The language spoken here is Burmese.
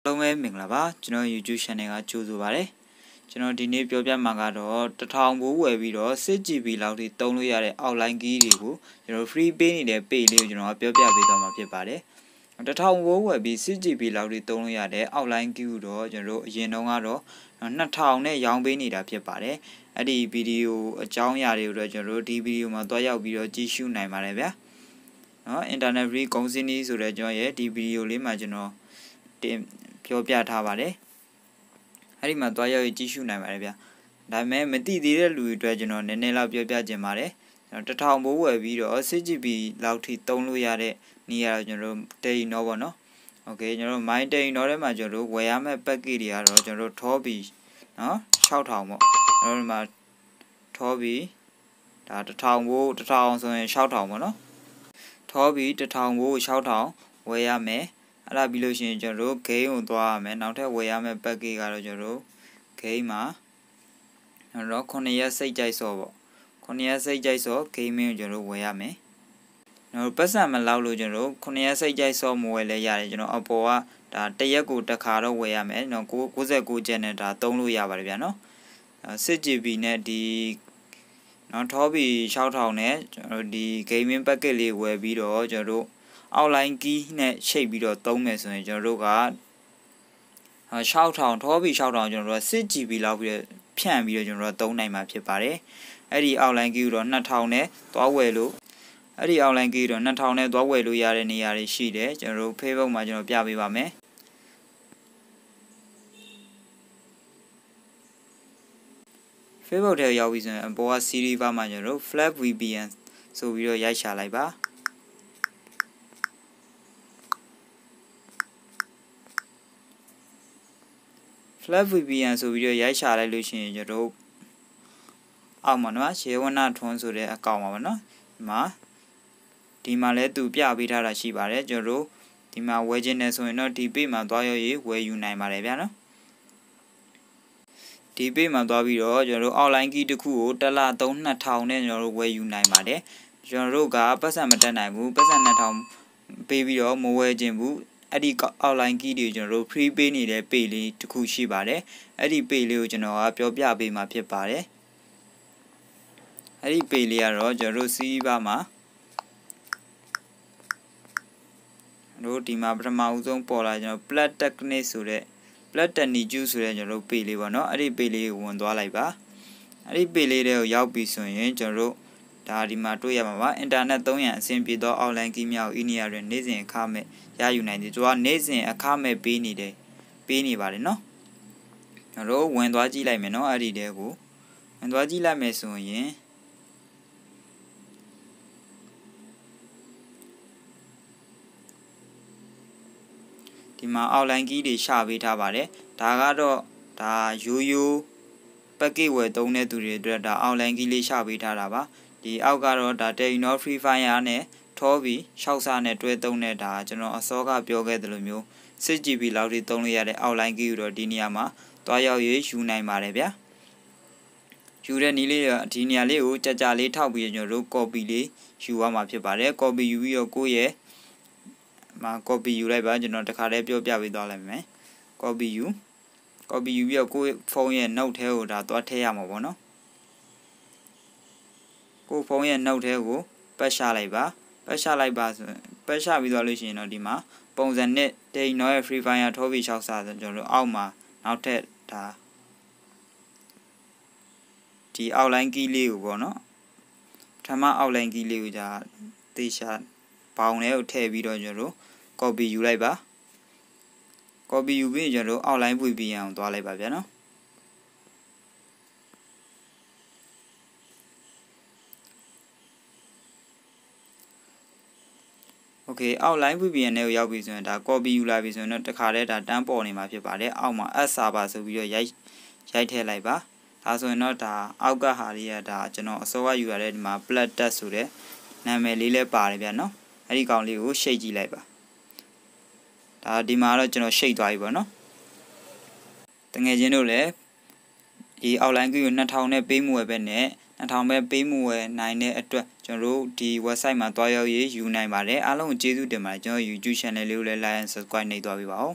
လုံးပဲမင်္ဂလာပါကျွန်တော် YouTube channel ကကြိုဆိုပါရစေကျွန်တော်ဒီနေ့ပြောပြမှာကတော့1000ဘိုးဝယ်ပြီးတော့ 6GB လောက်ထိသုံးလို့ရတဲ့ outline key တွေကိုကျွန်တော် free ပေးနေတဲ့ page လေးကိုကျွန်တော်ပြောပြပေးသွားမှာဖြစ်ပါတယ်1000ဘိုးဝယ်ပြီး 6GB လောက်ထိသုံးလို့ရတဲ့ outline key ကိုတော့ကျွန်တော်အရင်တုန်းကတော့2000နဲ့ရောင်းပေးနေတာဖြစ်ပါတယ်အဲ့ဒီဗီဒီယိုအကြောင်းအရာတွေကိုတော့ကျွန်တော်ဒီဗီဒီယိုမှာတွားရောက်ပြီးတော့ကြည့်ရှုနိုင်ပါတယ်ဗျာနော် internet free ကုန်စည်နည်းဆိုတဲ့ကျွန်တော်ရဲ့ဒီဗီဒီယိုလေးမှာကျွန်တော်တင်ပြောပြထားပါတယ်အဲ့ဒီမှာတွားရောက်ကြည့်ရှုနိုင်ပါတယ်ဗျာဒါပေမဲ့မသိသေးတဲ့လူတွေအတွက်ကျွန်တော်နည်းနည်းလောက်ပြောပြခြင်းပါတယ်1000ဘိုးဝယ်ပြီးတော့ 6GB လောက်ထိသုံးလို့ရတဲ့နေရာတော့ကျွန်တော်တေရီနော်ပေါ့နော်โอเคကျွန်တော် my တေရီနော်ထဲမှာကျွန်တော်ဝယ်ရမယ့် package တွေကတော့ကျွန်တော်ထောပြီးနော်6000ပေါ့ကျွန်တော်ဒီမှာထောပြီးဒါ1000ဘိုး1000ဆိုရင်6000ပေါ့နော်ထောပြီး1000ဘိုး6000ဝယ်ရမယ်အဲ့ဒါပြီးလို့ရှိရင်ကျွန်တော် game ကိုသွားရမယ်နောက်ထပ်ဝယ်ရမယ့် package ကတော့ကျွန်တော် game မှာကျွန်တော်9ရက်စိတ်ကြိုက်စောပေါ့9ရက်စိတ်ကြိုက်စော gaming ကိုကျွန်တော်ဝယ်ရမယ်ကျွန်တော်ပတ်စံမလောက်လို့ကျွန်တော်9ရက်စိတ်ကြိုက်စောမဝယ်လဲရတယ်ကျွန်တော်အပေါ်ကဒါတရက်ကိုတစ်ခါတော့ဝယ်ရမယ်ကျွန်တော်69ကျက်နဲ့ဒါသုံးလို့ရပါတယ်ဗျာနော် 6GB နဲ့ဒီနော်ထောပြီး6000နဲ့ကျွန်တော်ဒီ gaming package လေးဝယ်ပြီးတော့ကျွန်တော်outline key နဲ့ချိန်ပြီးတော့သုံးမယ်ဆိုရင်ကျွန်တော်တို့က6000ထောပြီး6000ကျွန်တော်တို့ 6GB လောက်ပြီးတော့ဖြန့်ပြီးတော့ကျွန်တော်တို့သုံးနိုင်မှာဖြစ်ပါတယ်အဲ့ဒီ outline key ကိုတော့2000နဲ့သွားဝယ်လို့အဲ့ဒီ outline key တော့2000နဲ့သွားဝယ်လို့ရတဲ့နေရာတွေရှိတယ်ကျွန်တော်တို့ Facebook မှာကျွန်တော်ပြပေးပါမယ်Facebook ထဲရောက်ပြီဆိုရင်အပေါ်က series bar မှာကျွန်တော်တို့ Flash VPN ဆိုပြီးတော့ရိုက်ရှာလိုက်ပါFlash VPN ဆိုပြီးတော့ရိုက်ရှာလိုက်လို့ရှိရင်ကျွန်တော်အောက်မှာနော်ရေဝနာထွန်းဆိုတဲ့အကောင့်ပါပါနော်ဒီမှာလဲသူပြပေးထားတာရှိပါတယ်ကျွန်တော်ဒီမှာဝယ်ခြင်းနဲ့ဆိုရင်တော့ဒီ page မှာသွားရောက်ရေးဝယ်ယူနိုင်ပါတယ်ဗျာနော်ဒီ page မှာသွားပြီးတော့ကျွန်တော် online key တစ်ခုကိုတစ်လ3000နဲ့ကျွန်တော်ဝယ်ယူနိုင်ပါတယ်ကျွန်တော်ကပတ်စံမတက်နိုင်ဘူးပတ်စံ2000ပေးပြီးတော့မဝယ်ခြင်းဘူးအဲ့ဒီ outline key တွေကျွန်တော် free ပေးနေတဲ့ page လေးတစ်ခုရှိပါတယ်အဲ့ဒီ page လေးကိုကျွန်တော်ပြောပြပေးမှာဖြစ်ပါတယ်အဲ့ဒီ page လေးကတော့ကျွန်တော်စီးပါမှာတို့ဒီမှာပထမဦးဆုံးပေါ်လာကျွန်တော် plat technique ဆိုတဲ့ plat technique ဆိုတဲ့ကျွန်တော် page လေးပေါ့နော်အဲ့ဒီ page လေးကိုဝင်သွားလိုက်ပါအဲ့ဒီ page လေးတွေကိုရောက်ပြီဆိုရင်ကျွန်တော်ဒါဒီမှာတွေ့ရမှာပါ internet သုံးရန်အဆင်ပြေသော outline key များကို e-near တွင်နေ့စဉ်အခမဲ့ရယူနိုင်တယ်သူကနေ့စဉ်အခမဲ့ပေးနေပါတယ်နော်ကျွန်တော်ဝင်သွားကြည့်လိုက်မယ်နော်အဲ့ဒီတဲကိုဝင်သွားကြည့်လိုက်မယ်ဆိုရင်ဒီမှာ outline key တွေရှာပေးထားပါတယ်ဒါကတော့ဒါရိုးရိုး package ဝယ်သုံးတဲ့သူတွေအတွက်ဒါ outline key လေးရှာပေးထားတာပါဒီအောက်ကတော့ဒါ Techno Free Fire နဲ့ထောပြီး6စာနဲ့တွဲသုံးတဲ့ဒါကျွန်တော်အစောကပြောခဲ့သလိုမျိုး 6GB လောက်ထိသုံးလို့ရတဲ့ outline key ကိုတော့ဒီနေရာမှာတွားရောက်ရေးယူနိုင်ပါတယ်ဗျာယူတဲ့နည်းလေးဒီနေရာလေးကိုကြာကြာလေးထောက်ပြီးကျွန်တော်တို့ copy လေးယူရမှာဖြစ်ပါတယ် copy ယူပြီးတော့ကိုယ့်ရဲ့မှာ copy ယူလိုက်ပါကျွန်တော်တခါတည်းပြောပြပေးသွားလိုက်မယ် copy ယူပြီးတော့ကိုယ့်ဖုန်းရဲ့ note ထဲကိုဒါသွားထည့်ရမှာပေါ့နော်ကိုယ့်ဖုန်းရဲ့ note ထဲကိုပတ်ချလိုက်ပါဆိုရင်ပတ်ချပြီးသွားလို့ရှိရင်တော့ဒီမှာပုံစံနဲ့ Techno ရဲ့ Free Fire ထောပြီး6စာဆိုကျွန်တော်အောက်မှာနောက်ထပ်ဒါဒီ outline key လေးကိုပေါ့နော်ပထမ outline key လေးကိုဒါသေချာဘောင်ထဲကိုထည့်ပြီးတော့ကျွန်တော် copy ယူလိုက်ပါ copy ယူပြီးကျွန်တော် outline VPN ကိုသွားလိုက်ပါဗျာနော်โอเค outline VPN နဲ့ကိုရောက်ပြီဆိုရင်ဒါ copy ယူလာပြီဆိုရင်တော့တခါတည်းဒါတန်းပေါ်နေမှာဖြစ်ပါတယ်အောက်မှာ add server ဆိုပြီးတော့ရိုက်ထည့်လိုက်ပါဒါဆိုရင်တော့ဒါအောက်ကဟာလေးကဒါကျွန်တော်အစောကယူရတဲ့ဒီမှာ plat test ဆိုတဲ့နာမည်လေးလည်းပါတယ်ဗျာနော်အဲ့ဒီကောင်လေးကိုရှိတ်ကြည့်လိုက်ပါဒါဒီမှာတော့ကျွန်တော်ရှိတ်သွားပြီပေါ့နော်တကယ်ချင်းတို့လည်းဒီ outline key ကို2000နဲ့ပေးမှုပဲနဲ့2000ပဲပေးမှုဝယ်နိုင်တဲ့အတွက်ကျွန်တော်တို့ဒီ website မှာတွားရောက်ရေးယူနိုင်ပါတယ်အားလုံးကိုကျေးဇူးတင်ပါတယ်ကျွန်တော် YouTube channel လေးကိုလည်း like and subscribe နှိပ်သွားပေးပါဦး